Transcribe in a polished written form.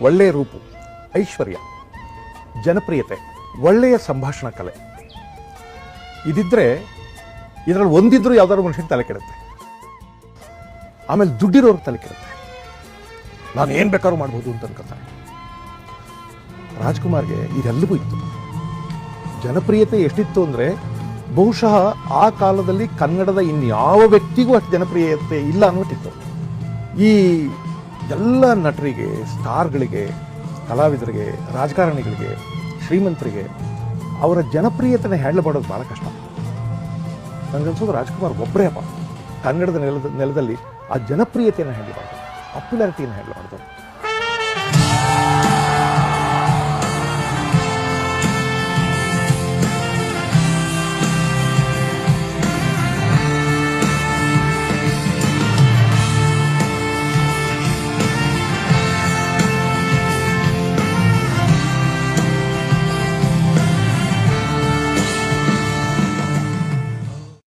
ಒಳ್ಳೆಯ ರೂಪು, ಐಶ್ವರ್ಯ, ಜನಪ್ರಿಯತೆ, ಒಳ್ಳೆಯ ಸಂಭಾಷಣಾ ಕಲೆ ಇದಿದ್ದರೆ ಇದರಲ್ಲಿ ಒಂದಿದ್ರೂ ಯಾವ್ದಾದ್ರು ಮನುಷ್ಯನ ತಲೆ ಕೆಡುತ್ತೆ. ಆಮೇಲೆ ದುಡ್ಡಿರೋರ್ಗೆ ತಲೆ ಕೆಡುತ್ತೆ. ನಾನು ಏನು ಬೇಕಾದ್ರೂ ಮಾಡ್ಬೋದು ಅಂತ ಅನ್ಕೋತಾರೆ. ರಾಜ್ಕುಮಾರ್ಗೆ ಇದೆಲ್ಲವೂ ಇತ್ತು. ಜನಪ್ರಿಯತೆ ಎಷ್ಟಿತ್ತು ಅಂದರೆ ಬಹುಶಃ ಆ ಕಾಲದಲ್ಲಿ ಕನ್ನಡದ ಇನ್ಯಾವ ವ್ಯಕ್ತಿಗೂ ಅಷ್ಟು ಜನಪ್ರಿಯತೆ ಇಲ್ಲ ಅನ್ನೋಟ್ಟಿತ್ತು. ಈ ಎಲ್ಲ ನಟರಿಗೆ, ಸ್ಟಾರ್ಗಳಿಗೆ, ಕಲಾವಿದರಿಗೆ, ರಾಜಕಾರಣಿಗಳಿಗೆ, ಶ್ರೀಮಂತರಿಗೆ ಅವರ ಜನಪ್ರಿಯತೆನ ಹ್ಯಾಂಡಲ್ ಮಾಡೋದು ಭಾಳ ಕಷ್ಟ. ನನಗನ್ಸೋದು ರಾಜ್ಕುಮಾರ್ ಒಬ್ಬರೇ ಅಪ್ಪ ಕನ್ನಡದ ನೆಲದಲ್ಲಿ ಆ ಜನಪ್ರಿಯತೆಯನ್ನು ಹ್ಯಾಂಡಲ್ ಮಾಡೋದು, ಪಾಪ್ಯುಲಾರಿಟಿಯನ್ನು ಹ್ಯಾಂಡಲ್ ಮಾಡೋದು.